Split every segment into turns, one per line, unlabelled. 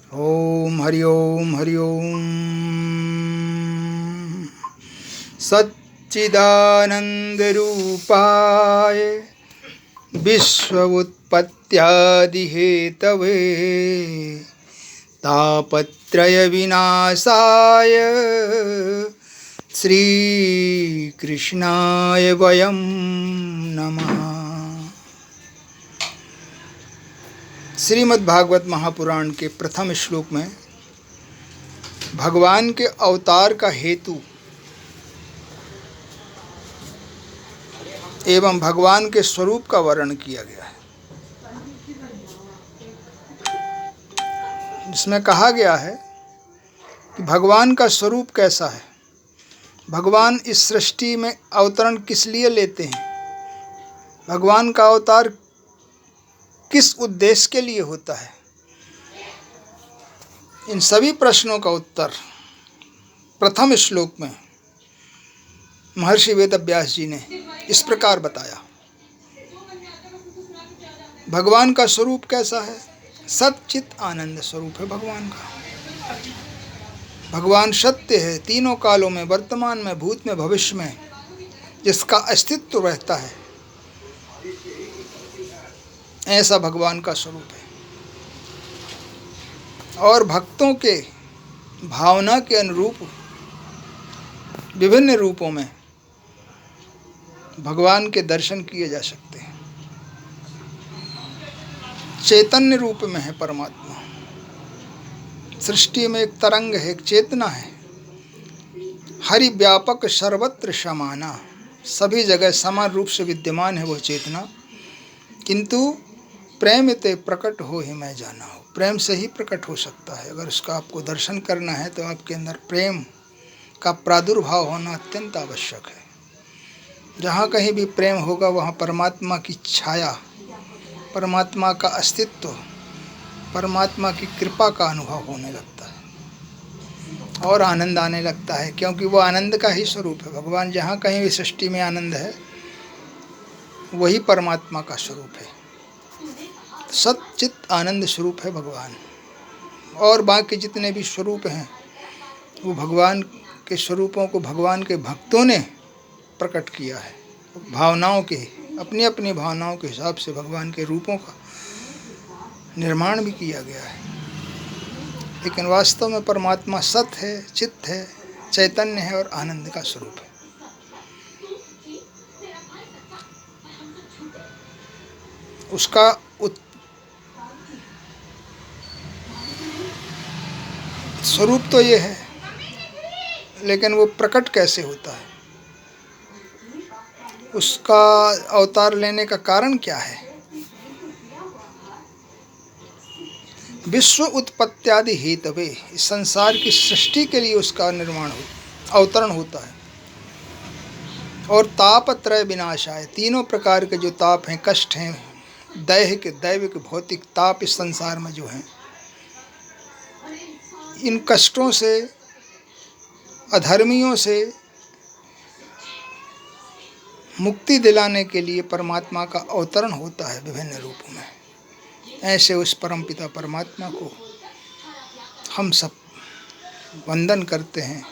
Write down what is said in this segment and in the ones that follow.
ओम हरि ओम हरि ओम। सच्चिदानंद रूपाय विश्व उत्पत्त्यादि हेतवे तापत्रय विनाशाय श्री कृष्णाय वयं नमः। श्रीमद् भागवत महापुराण के प्रथम श्लोक में भगवान के अवतार का हेतु एवं भगवान के स्वरूप का वर्णन किया गया है, जिसमें कहा गया है कि भगवान का स्वरूप कैसा है, भगवान इस सृष्टि में अवतरण किस लिए लेते हैं, भगवान का अवतार किस उद्देश्य के लिए होता है। इन सभी प्रश्नों का उत्तर प्रथम श्लोक में महर्षि वेदव्यास जी ने इस प्रकार बताया। भगवान का स्वरूप कैसा है? सच्चित आनंद स्वरूप है भगवान का। भगवान सत्य है, तीनों कालों में, वर्तमान में, भूत में, भविष्य में जिसका अस्तित्व रहता है, ऐसा भगवान का स्वरूप है। और भक्तों के भावना के अनुरूप विभिन्न रूपों में भगवान के दर्शन किए जा सकते हैं। चैतन्य रूप में है परमात्मा, सृष्टि में एक तरंग है, एक चेतना है। हरि व्यापक सर्वत्र समाना, सभी जगह समान रूप से विद्यमान है वह चेतना। किंतु प्रेम ते प्रकट हो ही मैं जाना हो, प्रेम से ही प्रकट हो सकता है। अगर उसका आपको दर्शन करना है तो आपके अंदर प्रेम का प्रादुर्भाव होना अत्यंत आवश्यक है। जहाँ कहीं भी प्रेम होगा वहाँ परमात्मा की छाया, परमात्मा का अस्तित्व, परमात्मा की कृपा का अनुभव होने लगता है और आनंद आने लगता है, क्योंकि वो आनंद का ही स्वरूप है। भगवान जहाँ कहीं भी सृष्टि में आनंद है, वही परमात्मा का स्वरूप है। सच्चित आनंद स्वरूप है भगवान। और बाकी जितने भी स्वरूप हैं वो भगवान के स्वरूपों को भगवान के भक्तों ने प्रकट किया है। भावनाओं के, अपनी अपनी भावनाओं के हिसाब से भगवान के रूपों का निर्माण भी किया गया है। लेकिन वास्तव में परमात्मा सत है, चित्त है, चैतन्य है और आनंद का स्वरूप है। उसका स्वरूप तो ये है, लेकिन वो प्रकट कैसे होता है, उसका अवतार लेने का कारण क्या है? विश्व उत्पत्त्यादि हेतवे, इस संसार की सृष्टि के लिए उसका निर्माण अवतरण होता है। और तापत्रय विनाशाय, तीनों प्रकार के जो ताप हैं, कष्ट हैं, दैहिक, दैविक, भौतिक ताप इस संसार में जो हैं, इन कष्टों से, अधर्मियों से मुक्ति दिलाने के लिए परमात्मा का अवतरण होता है विभिन्न रूपों में। ऐसे उस परमपिता परमात्मा को हम सब वंदन करते हैं,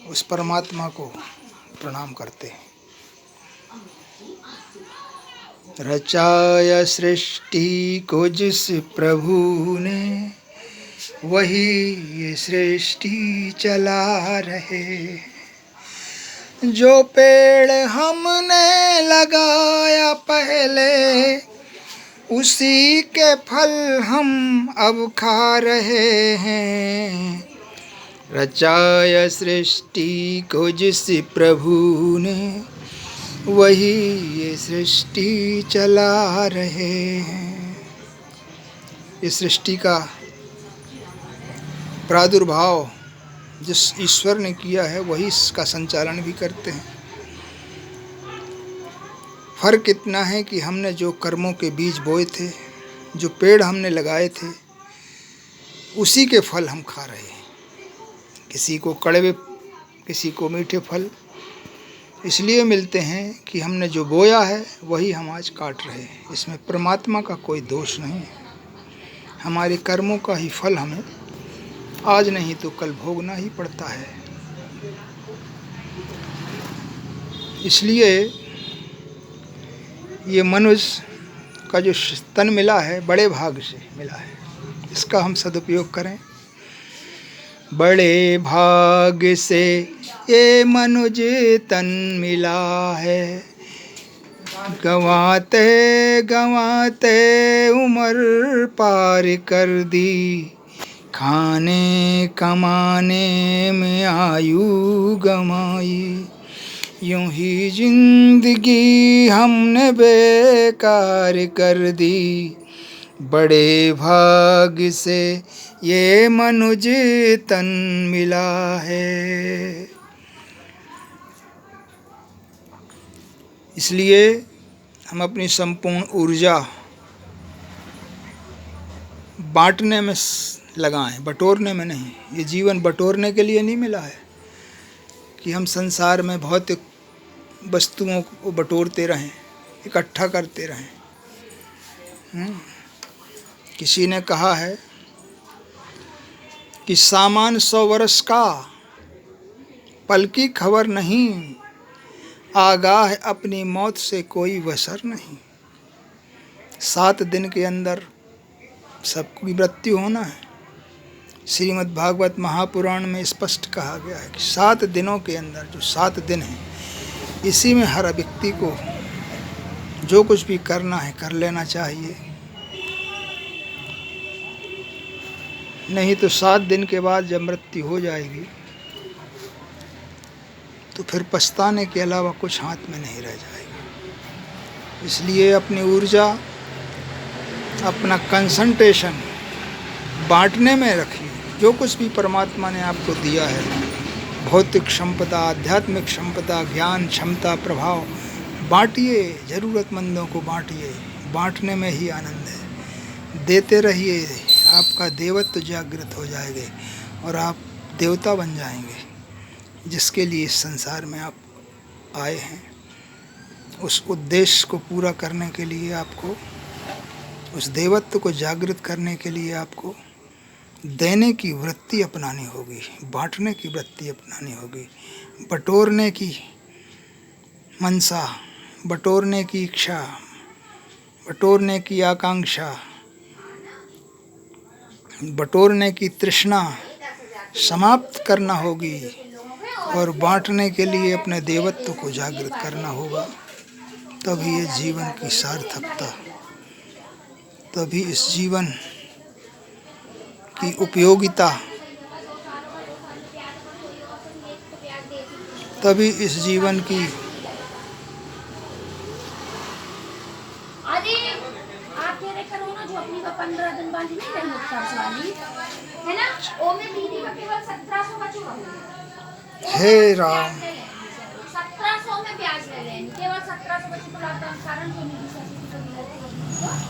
उस परमात्मा को प्रणाम करते हैं। रचाया सृष्टि को जिस प्रभु ने, वही ये सृष्टि चला रहे। जो पेड़ हमने लगाया पहले, उसी के फल हम अब खा रहे हैं। रचाया सृष्टि को जिस प्रभु ने, वही ये सृष्टि चला रहे हैं। इस सृष्टि का प्रादुर्भाव जिस ईश्वर ने किया है, वही इसका संचालन भी करते हैं। फर्क इतना है कि हमने जो कर्मों के बीज बोए थे, जो पेड़ हमने लगाए थे, उसी के फल हम खा रहे हैं। किसी को कड़वे, किसी को मीठे फल इसलिए मिलते हैं कि हमने जो बोया है वही हम आज काट रहे हैं। इसमें परमात्मा का कोई दोष नहीं है। हमारे कर्मों का ही फल हमें आज नहीं तो कल भोगना ही पड़ता है। इसलिए ये मनुष्य का जो तन मिला है बड़े भाग से मिला है, इसका हम सदुपयोग करें। बड़े भाग से ये मनुज तन मिला है, गंवाते गंवाते उम्र पार कर दी, खाने कमाने में आयु गंवाई, यूं ही जिंदगी हमने बेकार कर दी, बड़े भाग से ये मनुज तन मिला है। इसलिए हम अपनी संपूर्ण ऊर्जा बांटने में लगाएं, बटोरने में नहीं। ये जीवन बटोरने के लिए नहीं मिला है कि हम संसार में भौतिक वस्तुओं को बटोरते रहें, इकट्ठा करते रहें। किसी ने कहा है कि सामान 100 वर्ष का, पल की खबर नहीं, आगाह अपनी मौत से कोई वसर नहीं। 7 दिन के अंदर सबकी मृत्यु होना है। श्रीमद् भागवत महापुराण में स्पष्ट कहा गया है कि 7 दिनों के अंदर, जो 7 दिन हैं, इसी में हर व्यक्ति को जो कुछ भी करना है कर लेना चाहिए। नहीं तो 7 दिन के बाद जब मृत्यु हो जाएगी तो फिर पछताने के अलावा कुछ हाथ में नहीं रह जाएगा। इसलिए अपनी ऊर्जा, अपना कंसंट्रेशन बांटने में रखिए। जो कुछ भी परमात्मा ने आपको दिया है, भौतिक संपदा, आध्यात्मिक संपदा, ज्ञान, क्षमता, प्रभाव, बांटिए, ज़रूरतमंदों को बांटिए। बांटने में ही आनंद है। देते रहिए, आपका देवत्व जागृत हो जाएंगे और आप देवता बन जाएंगे। जिसके लिए इस संसार में आप आए हैं, उस उद्देश्य को पूरा करने के लिए आपको, उस देवत्व को जागृत करने के लिए आपको देने की वृत्ति अपनानी होगी, बांटने की वृत्ति अपनानी होगी, बटोरने की मनसा, बटोरने की इच्छा, बटोरने की आकांक्षा, बटोरने की तृष्णा समाप्त करना होगी और बांटने के लिए अपने देवत्व को जागृत करना होगा। तभी ये जीवन की सार्थकता, तभी इस जीवन की उपयोगिता, तभी इस जीवन की हे राम
1700 में ब्याज ले लें, केवल 1700 बच्चे तो लॉकडाउन कारण